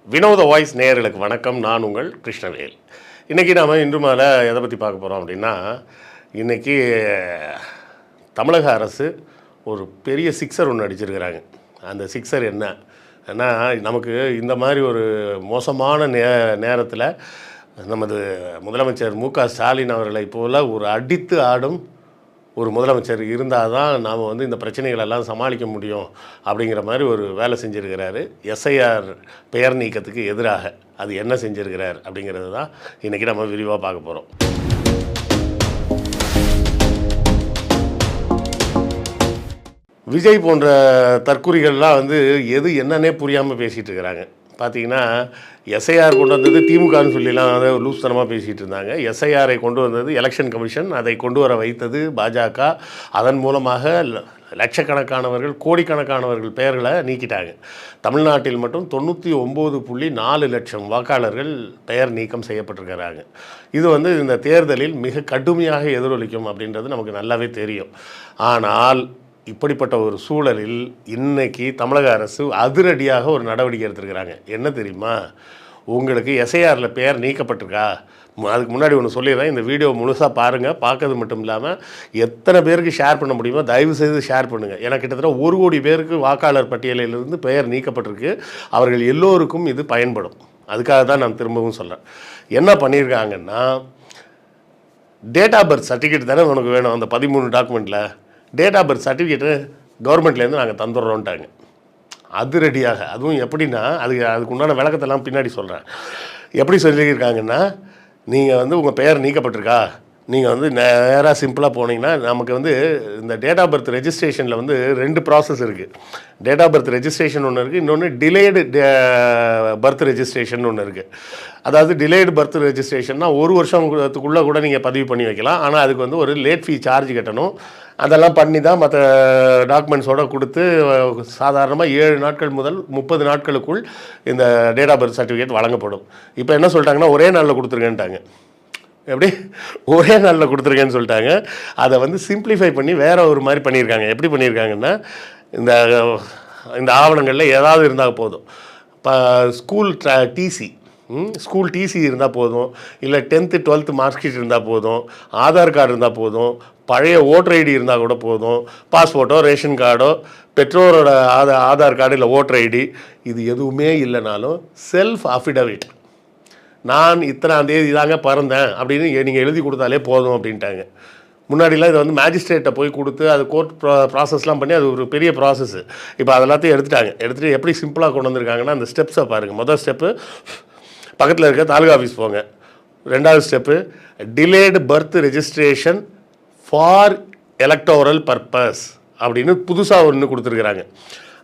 வினோத வாய்ஸ் நேயர்களுக்கு வணக்கம். நான் உங்கள் கிருஷ்ணவேல். இன்றைக்கி நாம் இன்று மேலே எதை பற்றி பார்க்க போகிறோம் அப்படின்னா, இன்றைக்கி தமிழக அரசு ஒரு பெரிய சிக்ஸர் ஒன்று அடிச்சிருக்கிறாங்க. அந்த சிக்ஸர் என்ன ஏன்னா, நமக்கு இந்த மாதிரி ஒரு மோசமான நேரத்தில் நமது முதலமைச்சர் மு.க.ஸ்டாலின் அவர்களை போல் ஒரு அடித்து ஆடும் ஒரு முதலமைச்சர் இருந்தால் தான் நாம் இந்த பிரச்சனைகளெல்லாம் சமாளிக்க முடியும் அப்படிங்கிற மாதிரி ஒரு வேலை செஞ்சுருக்கிறாரு. எஸ்ஐஆர் பெயர் நீக்கத்துக்கு எதிராக அது என்ன செஞ்சுருக்கிறார் அப்படிங்கிறது தான் இன்றைக்கி நம்ம விரிவாக பார்க்க போகிறோம். விஜய் போன்ற தற்குறிகள்லாம் எது என்னன்னே புரியாமல் பேசிகிட்டு இருக்கிறாங்க. பார்த்தீங்கன்னா, எஸ்ஐஆர் கொண்டு வந்தது திமுகன்னு சொல்லிலாம் லூஸ்தனமாக பேசிகிட்டு இருந்தாங்க. எஸ்ஐஆரை கொண்டு வந்தது எலெக்ஷன் கமிஷன், அதை கொண்டு வர வைத்தது பாஜக. அதன் மூலமாக லட்சக்கணக்கானவர்கள் கோடிக்கணக்கானவர்கள் பெயர்களை நீக்கிட்டாங்க. தமிழ்நாட்டில் மட்டும் 99.4 லட்சம் வாக்காளர்கள் பெயர் நீக்கம் செய்யப்பட்டிருக்கிறாங்க. இது இந்த தேர்தலில் மிக கடுமையாக எதிரொலிக்கும் அப்படின்றது நமக்கு நல்லாவே தெரியும். ஆனால் இப்படிப்பட்ட ஒரு சூழலில் இன்றைக்கி தமிழக அரசு அதிரடியாக ஒரு நடவடிக்கை எடுத்திருக்கிறாங்க. என்ன தெரியுமா? உங்களுக்கு எஸ்ஐஆரில் பெயர் நீக்கப்பட்டிருக்கா? அதுக்கு முன்னாடி ஒன்று சொல்லிடுறேன். இந்த வீடியோ முழுசாக பாருங்கள். பார்க்கறது மட்டும் இல்லாமல் எத்தனை பேருக்கு ஷேர் பண்ண முடியுமோ தயவுசெய்து ஷேர் பண்ணுங்கள். ஏன்னா கிட்டத்தட்ட 1 கோடி பேருக்கு வாக்காளர் பட்டியலிலிருந்து பெயர் நீக்கப்பட்டிருக்கு. அவர்கள் எல்லோருக்கும் இது பயன்படும். அதுக்காக தான் நான் திரும்பவும் சொல்கிறேன். என்ன பண்ணியிருக்காங்கன்னா, டேட் ஆஃப் பர்த் சர்டிஃபிகேட் தானே உனக்கு வேணும். அந்த 13 டாக்குமெண்ட்டில் டேட் ஆஃப் பர்த் சர்டிஃபிகேட்டு கவர்மெண்ட்லேருந்து நாங்கள் தந்துடுறோன்ட்டாங்க அதிரடியாக. அதுவும் எப்படின்னா, அதுக்கு உண்டான விளக்கத்தெல்லாம் பின்னாடி சொல்கிறேன். எப்படி சொல்லியிருக்காங்கன்னா, நீங்கள் உங்கள் பெயர் நீக்கப்பட்டிருக்கா, நீங்கள் நேராக சிம்பிளாக போனீங்கன்னா, நமக்கு இந்த டேட் ஆஃப் பர்த் ரெஜிஸ்ட்ரேஷனில் 2 ப்ராசஸ் இருக்குது. டேட் ஆஃப் பர்த் ரெஜிஸ்ட்ரேஷன் ஒன்று இருக்குது, இன்னொன்று டிலேடு பர்த் ரெஜிஸ்ட்ரேஷன் ஒன்று இருக்குது. அதாவது டிலேடு பர்த் ரெஜிஸ்ட்ரேஷன்னா 1 வருஷத்துக்குள்ளே கூட நீங்கள் பதிவு பண்ணி வைக்கலாம். ஆனால் அதுக்கு ஒரு லேட் ஃபீ சார்ஜ் கட்டணும். அதெல்லாம் பண்ணி தான் மற்ற டாக்குமெண்ட்ஸோடு கொடுத்து சாதாரணமாக 7 நாட்கள் முதல் 30 நாட்களுக்குள் இந்த டேட் ஆஃப் பர்த் சர்டிஃபிகேட் வழங்கப்படும். இப்போ என்ன சொல்லிட்டாங்கன்னா, ஒரே நாளில் கொடுத்துருங்கன்ட்டாங்க. எப்படி ஒரே நாளில் கொடுத்துருக்கேன்னு சொல்லிட்டாங்க. அதை சிம்பிளிஃபை பண்ணி வேறு ஒரு மாதிரி பண்ணியிருக்காங்க. எப்படி பண்ணியிருக்காங்கன்னா, இந்த ஆவணங்களில் ஏதாவது இருந்தால் போதும். இப்போ ஸ்கூல் டிசி இருந்தால் போதும், இல்லை 10th 12th மார்க் ஷீட் இருந்தால் போதும், ஆதார் கார்டு இருந்தால் போதும், பழைய ஓட்டர் ஐடி இருந்தால் கூட போதும், பாஸ்போர்ட்டோ ரேஷன் கார்டோ பெற்றோரோட ஆதார் கார்டு இல்லை ஓட்டர் ஐடி இது எதுவுமே இல்லைனாலும் செல்ஃப் அஃபிடவிட், நான் இத்தனாம் தேதி தாங்க பிறந்தேன் அப்படின்னு நீங்கள் எழுதி கொடுத்தாலே போதும் அப்படின்ட்டாங்க. முன்னாடிலாம் இதை மேஜிஸ்ட்ரேட்டை போய் கொடுத்து அது கோர்ட் ப்ராசஸ்லாம் பண்ணி அது ஒரு பெரிய ப்ராசஸ்ஸு. இப்போ அதெல்லாத்தையும் எடுத்துகிட்டு எப்படி சிம்பிளாக கொண்டு வந்திருக்காங்கன்னா, அந்த ஸ்டெப்ஸை பாருங்கள். முதல் ஸ்டெப்பு, பக்கத்தில் இருக்க தாலுகா ஆஃபீஸ் போங்க. 2வது step, delayed birth registration for electoral purpose அப்படின்னு புதுசாக ஒன்று கொடுத்துருக்குறாங்க.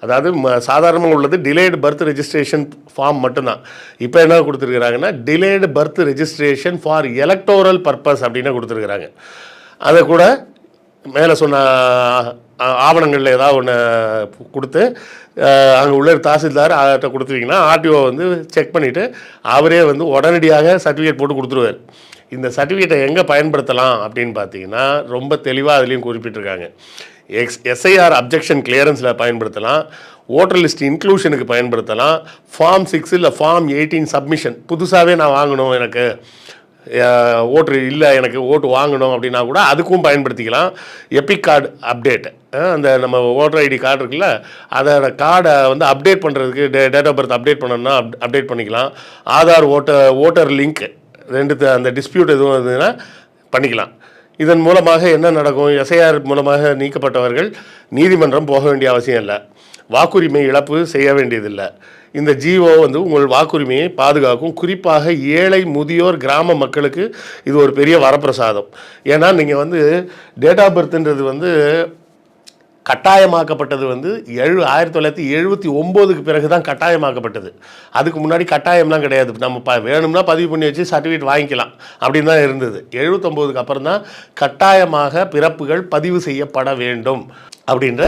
அதாவது சாதாரணமாக உள்ளது டிலேடு பர்த் ரெஜிஸ்ட்ரேஷன் ஃபார்ம் மட்டும்தான். இப்போ என்ன கொடுத்துருக்குறாங்கன்னா, delayed birth registration for electoral purpose அப்படின்னு கொடுத்துருக்குறாங்க. அதை கூட மேலே சொன்ன ஆவணங்களில் ஏதாவது ஒன்று கொடுத்து அங்கே உள்ள தாசில்தார் அதை கொடுத்துட்டிங்கன்னா ஆர்டிஓ செக் பண்ணிவிட்டு அவரே உடனடியாக சர்டிஃபிகேட் போட்டு கொடுத்துருவார். இந்த சர்டிஃபிகேட்டை எங்கே பயன்படுத்தலாம் அப்படின்னு பார்த்தீங்கன்னா, ரொம்ப தெளிவாக அதுலேயும் குறிப்பிட்டிருக்காங்க. எஸ்ஐஆர் அப்ஜெக்ஷன் கிளியரன்ஸில் பயன்படுத்தலாம், ஓட்டர் லிஸ்ட் இன்க்ளூஷனுக்கு பயன்படுத்தலாம், ஃபார்ம் 6 இல்லை ஃபார்ம் 18 சப்மிஷன், புதுசாகவே நான் வாங்கணும், எனக்கு ஓட்டு இல்லை, எனக்கு ஓட்டு வாங்கணும் அப்படின்னா கூட அதுக்கும் பயன்படுத்திக்கலாம். எபிக் கார்டு அப்டேட், அந்த நம்ம ஓட்டர் ஐடி கார்டு இருக்குல்ல, அதோட கார்டை அப்டேட் பண்ணுறதுக்கு டேட் ஆஃப் பர்த் அப்டேட் பண்ணணும்னா அப்டேட் பண்ணிக்கலாம். ஆதார் ஓட்டர் லிங்க் 2 அந்த டிஸ்பியூட் எதுவும் இருந்ததுன்னா பண்ணிக்கலாம். இதன் மூலமாக என்ன நடக்கும்? எஸ்ஐஆர் மூலமாக நீக்கப்பட்டவர்கள் நீதிமன்றம் போக வேண்டிய அவசியம் இல்லை, வாக்குரிமை இழப்பு செய்ய வேண்டியதில்லை. இந்த ஜிஓ உங்கள் வாக்குரிமையை பாதுகாக்கும். குறிப்பாக ஏழை முதியோர் கிராம மக்களுக்கு இது ஒரு பெரிய வரப்பிரசாதம். ஏன்னா நீங்கள் டேட் ஆஃப் பர்த்ன்றது கட்டாயமாக்கப்பட்டது 1979க்கு பிறகு தான் கட்டாயமாக்கப்பட்டது. அதுக்கு முன்னாடி கட்டாயம்லாம் கிடையாது. நம்ம வேணும்னா பதிவு பண்ணி வச்சு சர்டிஃபிகேட் வாங்கிக்கலாம் அப்படின்னு தான் இருந்தது. 79க்கு அப்புறம் தான் கட்டாயமாக பிறப்புகள் பதிவு செய்யப்பட வேண்டும் அப்படின்ற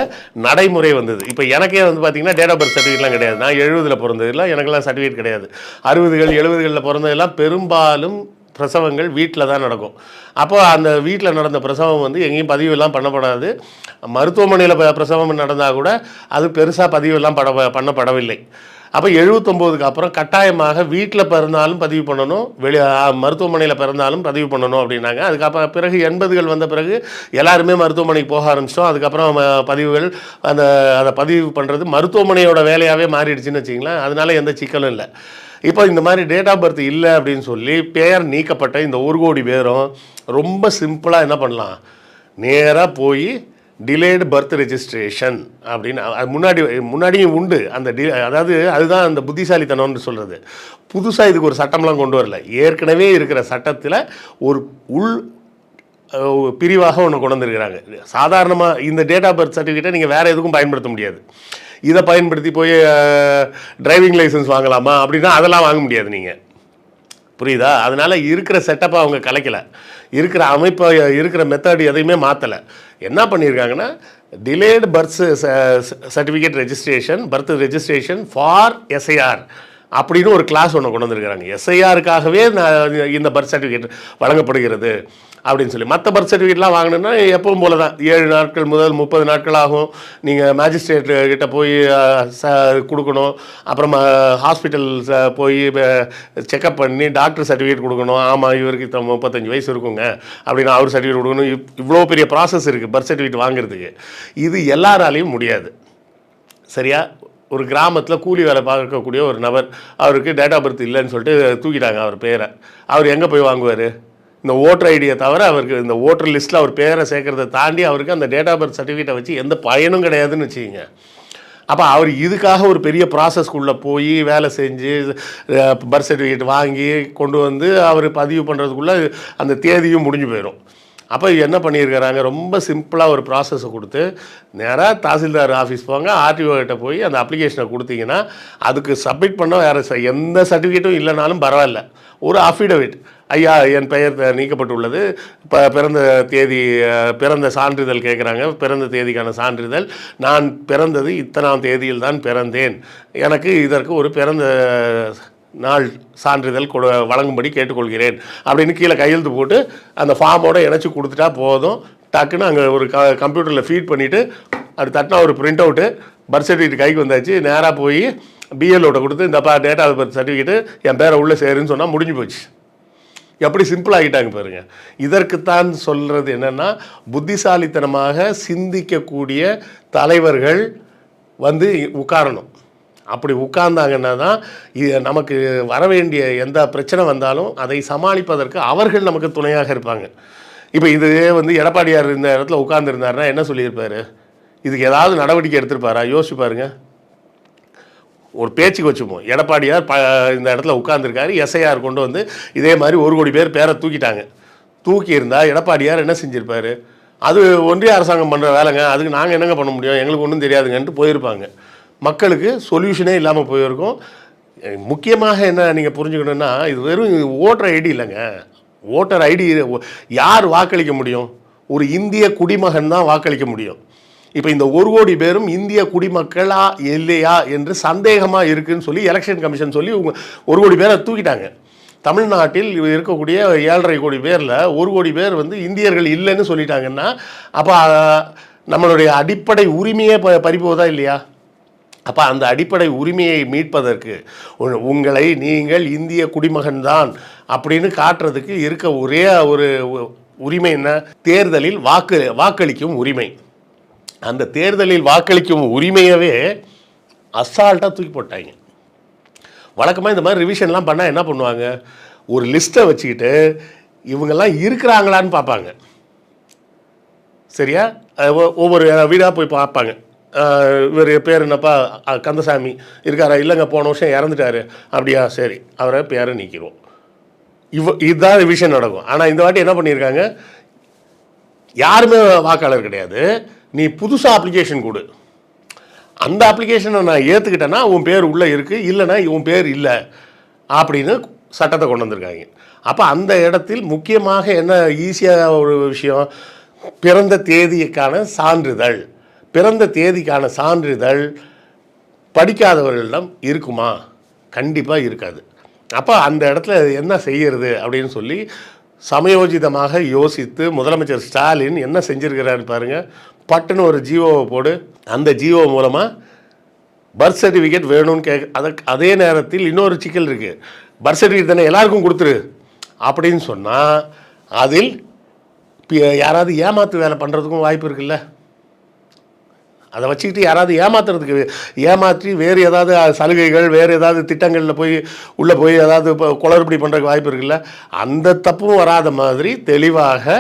நடைமுறை வந்தது. இப்போ எனக்கே பார்த்திங்கன்னா டேட் ஆஃப் பர்த் சர்டிஃபிகேட்லாம் கிடையாது. நான் 70ல் பிறந்ததில்லை, எனக்கெல்லாம் சர்டிஃபிகேட் கிடையாது. 60கள் 70களில் பிறந்ததெல்லாம் பெரும்பாலும் பிரசவங்கள் வீட்டில் தான் நடக்கும். அப்போ அந்த வீட்டில் நடந்த பிரசவம் எங்கேயும் பதிவெல்லாம் பண்ணப்படாது. மருத்துவமனையில் பிரசவம் நடந்தால் கூட அது பெருசாக பதிவெல்லாம் பண்ணப்படவில்லை. அப்போ 79க்கு அப்புறம் கட்டாயமாக வீட்டில் பிறந்தாலும் பதிவு பண்ணணும், மருத்துவமனையில் பிறந்தாலும் பதிவு பண்ணணும் அப்படின்னாங்க. அதுக்கப்புறம் பிறகு 80கள் வந்த பிறகு எல்லாருமே மருத்துவமனைக்கு போக ஆரம்பிச்சிட்டோம். அதுக்கப்புறம் பதிவுகள் அதை பதிவு பண்ணுறது மருத்துவமனையோட வேலையாகவே மாறிடுச்சுன்னு வச்சிங்களேன். அதனால எந்த சிக்கலும் இல்லை. இப்போ இந்த மாதிரி டேட் ஆஃப் பர்த் இல்லை அப்படின்னு சொல்லி பெயர் நீக்கப்பட்ட இந்த 1 கோடி பேரும் ரொம்ப சிம்பிளாக என்ன பண்ணலாம், நேராக போய் டிலேடு பர்த் ரெஜிஸ்ட்ரேஷன் அப்படின்னு முன்னாடியும் உண்டு அந்த அதாவது அதுதான் அந்த புத்திசாலித்தனம்னு சொல்கிறது. புதுசாக இதுக்கு ஒரு சட்டம்லாம் கொண்டு வரல. ஏற்கனவே இருக்கிற சட்டத்தில் ஒரு பிரிவாக ஒன்று கொண்டு வந்திருக்கிறாங்க. சாதாரணமாக இந்த டேட் ஆஃப் பர்த் சர்டிஃபிகேட்டை நீங்கள் வேறு எதுக்கும் பயன்படுத்த முடியாது. இதை பயன்படுத்தி போய் டிரைவிங் லைசன்ஸ் வாங்கலாமா அப்படின்னா அதெல்லாம் வாங்க முடியாது நீங்கள், புரியுதா? அதனால் இருக்கிற செட்டப்பை அவங்க கலைக்கலை, இருக்கிற அமைப்பை இருக்கிற மெத்தட் எதையுமே மாற்றலை. என்ன பண்ணியிருக்காங்கன்னா delayed birth certificate registration, birth registration for SIR அப்படின்னு ஒரு கிளாஸ் ஒன்று கொண்டு வந்திருக்கிறாங்க. எஸ்ஐஆருக்காகவே இந்த பர்த் சர்டிஃபிகேட் வழங்கப்படுகிறது அப்படின்னு சொல்லி. மற்ற பர்த் சர்டிஃபிகேட்லாம் வாங்கணுன்னா எப்பவும் போல தான் 7 நாட்கள் முதல் 30 நாட்கள் ஆகும். நீங்கள் மேஜிஸ்ட்ரேட் கிட்ட போய் கொடுக்கணும். அப்புறமா ஹாஸ்பிட்டல் போய் செக்கப் பண்ணி டாக்டர் சர்டிஃபிகேட் கொடுக்கணும். ஆமாம் இவருக்கு 35 வயசு இருக்குங்க அப்படின்னு அவர் சர்டிஃபிகேட் கொடுக்கணும். இவ்வளோ பெரிய ப்ராசஸ் இருக்குது பர்த் சர்டிஃபிகேட் வாங்குறதுக்கு. இது எல்லாராலையும் முடியாது. சரியா? ஒரு கிராமத்தில் கூலி வேலை பார்க்கக்கூடிய ஒரு நபர், அவருக்கு டேட் ஆஃப் பர்த் இல்லைன்னு சொல்லிட்டு தூக்கிட்டாங்க அவர் பேரை. அவர் எங்கே போய் வாங்குவார்? இந்த ஓட்டர் ஐடியை தவிர அவருக்கு இந்த ஓட்டர் லிஸ்ட்டில் அவர் பேரை சேர்க்கறதை தாண்டி அவருக்கு அந்த டேட் ஆஃப் பர்த் சர்டிஃபிகேட்டை வச்சு எந்த பயனும் கிடையாதுன்னு வச்சுக்கிங்க. அப்போ அவர் இதுக்காக ஒரு பெரிய ப்ராசஸ்க்குள்ளே போய் வேலை செஞ்சு பர்த் சர்டிஃபிகேட் வாங்கி கொண்டு வந்து அவர் பதிவு பண்ணுறதுக்குள்ளே அந்த தேதியும் முடிஞ்சு போயிடும். அப்போ என்ன பண்ணியிருக்கிறாங்க, ரொம்ப சிம்பிளாக ஒரு ப்ராசஸை கொடுத்து நேராக தாசில்தார் ஆஃபீஸ் போங்க, ஆர்டிஓ கிட்ட போய் அந்த அப்ளிகேஷனை கொடுத்தீங்கன்னா அதுக்கு சப்மிட் பண்ண வேறு எந்த சர்டிஃபிகேட்டும் இல்லைனாலும் பரவாயில்ல, ஒரு அஃபிடவிட், ஐயா என் பெயர் நீக்கப்பட்டுள்ளது, பிறந்த தேதி பிறந்த சான்றிதழ் கேட்குறாங்க, பிறந்த தேதிக்கான சான்றிதழ், நான் பிறந்தது இத்தனாம் தேதியில் தான் பிறந்தேன், எனக்கு இதற்கு ஒரு பிறந்த நாள் சான்றிதழ் வழங்கும்படி கேட்டுக்கொள்கிறேன் அப்படின்னு கீழே கையெழுத்து போட்டு அந்த ஃபார்மோடு இணைச்சி கொடுத்துட்டா போதும். டக்குன்னு அங்கே ஒரு கம்ப்யூட்டரில் ஃபீட் பண்ணிவிட்டு அது தட்டினா ஒரு பிரிண்ட் அவுட்டு பர்த் சர்டிஃபிகேட் கைக்கு வந்தாச்சு. நேராக போய் பிஎல்ஓட்ட கொடுத்து இந்த டேட் ஆஃப் பர்த் சர்டிஃபிகேட்டு என் பேரை உள்ளே சேருன்னு சொன்னால் முடிஞ்சு போச்சு. எப்படி சிம்பிள் ஆகிட்டாங்க பாருங்கள். இதற்குத்தான் சொல்கிறது என்னென்னா, புத்திசாலித்தனமாக சிந்திக்கக்கூடிய தலைவர்கள் உட்காரணும். அப்படி உட்கார்ந்தாங்கன்னா தான் நமக்கு வர வேண்டிய எந்த பிரச்சனை வந்தாலும் அதை சமாளிப்பதற்கு அவர்கள் நமக்கு துணையாக இருப்பாங்க. இப்போ இது எடப்பாடியார் இந்த இடத்துல உட்கார்ந்துருந்தாருன்னா என்ன சொல்லியிருப்பார்? இதுக்கு ஏதாவது நடவடிக்கை எடுத்திருப்பாரா? யோசிச்சு பாருங்க. ஒரு பேச்சுக்கு வச்சுப்போம், எடப்பாடியார் இந்த இடத்துல உட்கார்ந்துருக்காரு, எஸ்ஐஆர் கொண்டு வந்து இதே மாதிரி 1 கோடி பேர் பேரை தூக்கிட்டாங்க. தூக்கி இருந்தால் எடப்பாடியார் என்ன செஞ்சுருப்பார்? அது ஒன்றிய அரசாங்கம் பண்ணுற வேலைங்க, அதுக்கு நாங்கள் என்னங்க பண்ண முடியும், எங்களுக்கு ஒன்றும் தெரியாதுங்கன்ட்டு போயிருப்பாங்க. மக்களுக்கு சொல்யூஷனே இல்லாமல் போயிருக்கும். முக்கியமாக என்ன நீங்கள் புரிஞ்சுக்கணுன்னா, இது வெறும் ஓட்டர் ஐடி இல்லைங்க. ஓட்டர் ஐடி யார் வாக்களிக்க முடியும்? ஒரு இந்திய குடிமகன் தான் வாக்களிக்க முடியும். இப்போ இந்த 1 கோடி பேரும் இந்திய குடிமக்களா இல்லையா என்று சந்தேகமாக இருக்குதுன்னு சொல்லி எலெக்ஷன் கமிஷன் சொல்லி 1 கோடி பேரை தூக்கிட்டாங்க. தமிழ்நாட்டில் இருக்கக்கூடிய 7.5 கோடி பேரில் 1 கோடி பேர் இந்தியர்கள் இல்லைன்னு சொல்லிட்டாங்கன்னா அப்போ நம்மளுடைய அடிப்படை உரிமையே பறிப்போதா இல்லையா? அப்போ அந்த அடிப்படை உரிமையை மீட்பதற்கு உங்களை நீங்கள் இந்திய குடிமகன் தான் அப்படின்னு காட்டுறதுக்கு இருக்க ஒரே ஒரு உரிமை என்ன? தேர்தலில் வாக்களிக்கும் உரிமை. அந்த தேர்தலில் வாக்களிக்கும் உரிமையவே அசால்ட்டாக தூக்கி போட்டாங்க. வழக்கமாக இந்த மாதிரி ரிவிஷன்லாம் பண்ணால் என்ன பண்ணுவாங்க, ஒரு லிஸ்ட்டை வச்சுக்கிட்டு இவங்கெல்லாம் இருக்கிறாங்களான்னு பார்ப்பாங்க. சரியா? ஒவ்வொரு வீடாக போய் பார்ப்பாங்க. இவர் பேர் என்னப்பா, கந்தசாமி இருக்காரா? இல்லைங்க போன வருஷம் இறந்துட்டாரு. அப்படியா, சரி அவரை பேரை நீக்கிடுவோம். இதுதான் ரிவிஷன் நடக்கும். ஆனால் இந்த வாட்டி என்ன பண்ணியிருக்காங்க, யாருமே வாக்காளர் கிடையாது, நீ புதுசாக அப்ளிகேஷன் கொடு, அந்த அப்ளிகேஷனை நான் ஏற்றுக்கிட்டேன்னா உன் பேர் உள்ளே இருக்குது, இல்லைன்னா உன் பேர் இல்லை அப்படின்னு சட்டத்தை கொண்டு வந்திருக்காங்க. அப்போ அந்த இடத்தில் முக்கியமாக என்ன ஈஸியாக ஒரு விஷயம், பிறந்த தேதிக்கான சான்றிதழ். பிறந்த தேதிக்கான சான்றிதழ் படிக்காதவர்களிடம் இருக்குமா? கண்டிப்பாக இருக்காது. அப்போ அந்த இடத்துல என்ன செய்கிறது அப்படின்னு சொல்லி சமயோஜிதமாக யோசித்து முதலமைச்சர் ஸ்டாலின் என்ன செஞ்சுருக்கிறாரு பாருங்கள். பட்டுன்னு ஒரு ஜிஓவை போடு, அந்த ஜிஓ மூலமாக பர்த் சர்டிஃபிகேட் வேணும்னு அதே நேரத்தில் இன்னொரு சிக்கல் இருக்குது. பர்த் சர்டிஃபிகேட் தானே எல்லாருக்கும் கொடுத்துரு அப்படின்னு சொன்னால் அதில் யாராவது ஏமாற்று வேலை பண்ணுறதுக்கும் வாய்ப்பு இருக்குல்ல. அதை வச்சுக்கிட்டு யாராவது ஏமாற்றி வேறு ஏதாவது சலுகைகள் வேறு ஏதாவது திட்டங்களில் உள்ளே போய் ஏதாவது இப்போ குளறுபடி பண்ணுறதுக்கு வாய்ப்பு இருக்குல்ல. அந்த தப்பும் வராத மாதிரி தெளிவாக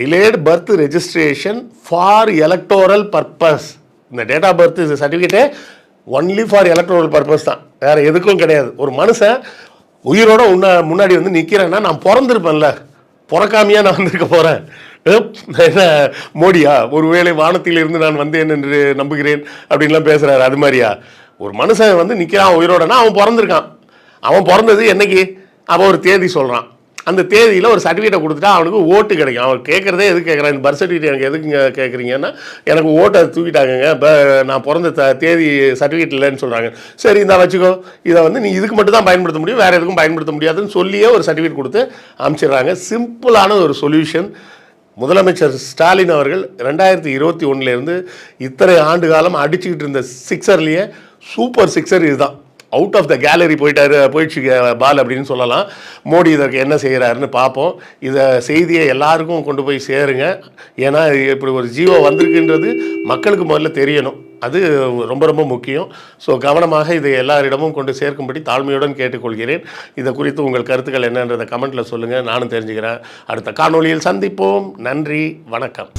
delayed birth registration for electoral purpose. இந்த டேட் ஆஃப் பர்த் சர்டிஃபிகேட்டே ஒன்லி ஃபார் எலக்டோரல் பர்பஸ் தான், வேறு எதுக்கும் கிடையாது. ஒரு மனுஷன் உயிரோட முன்னாடி வந்து நிற்கிறேன்னா நான் பிறந்திருப்பேன்ல, பிறக்காமையாக நான் வந்திருக்க போகிறேன். என்ன மோடியா ஒருவேளை வானத்திலிருந்து நான் வந்தேன் என்று நம்புகிறேன் அப்படின்லாம் பேசுகிறாரு. அது மாதிரியா ஒரு மனுஷன் வந்து நிற்கிறான் உயிரோடனா அவன் பிறந்திருக்கான். அவன் பிறந்தது என்னைக்கு அவன் ஒரு தேதி சொல்கிறான். அந்த தேதியில் ஒரு சர்டிஃபிகேட்டை கொடுத்துட்டா அவனுக்கு ஓட்டு கிடைக்கும். அவன் கேட்குறதே எதுக்கு கேட்குறான், இந்த பர்த் சர்டிஃபிகேட் எனக்கு எதுக்குங்க கேட்குறீங்கன்னா எனக்கு ஓட்டை தூக்கிட்டாங்கங்க, இப்போ நான் பிறந்த தேதி சர்டிஃபிகேட் இல்லைன்னு சொல்கிறாங்க. சரி இந்த வச்சுக்கோ, இதை வந்து நீ இதுக்கு மட்டும் தான் பயன்படுத்த முடியும், வேறு எதுக்கும் பயன்படுத்த முடியாதுன்னு சொல்லியே ஒரு சர்டிஃபிகேட் கொடுத்து அனுப்பிச்சிடுறாங்க. சிம்பிளான ஒரு சொல்யூஷன். முதலமைச்சர் ஸ்டாலின் அவர்கள் 2021 இத்தனை ஆண்டு காலம் அடிச்சுக்கிட்டு இருந்த சிக்ஸர்லேயே சூப்பர் சிக்ஸர் இதுதான். அவுட் ஆஃப் த கேலரி போயிடுச்சு பால் அப்படின்னு சொல்லலாம். மோடி இதற்கு என்ன செய்கிறாருன்னு பார்ப்போம். இதை செய்தியை எல்லாருக்கும் கொண்டு போய் சேருங்க. ஏன்னா இப்படி ஒரு ஜீவோ வந்திருக்குன்றது மக்களுக்கு முதல்ல தெரியணும். அது ரொம்ப ரொம்ப முக்கியம். ஸோ கவனமாக இதை எல்லாரிடமும் கொண்டு சேர்க்கும்படி தாழ்மையுடன் கேட்டுக்கொள்கிறேன். இதை குறித்து உங்கள் கருத்துக்கள் என்னன்றதை கமெண்ட்டில் சொல்லுங்கள், நானும் தெரிஞ்சுக்கிறேன். அடுத்த காணொளியில் சந்திப்போம். நன்றி, வணக்கம்.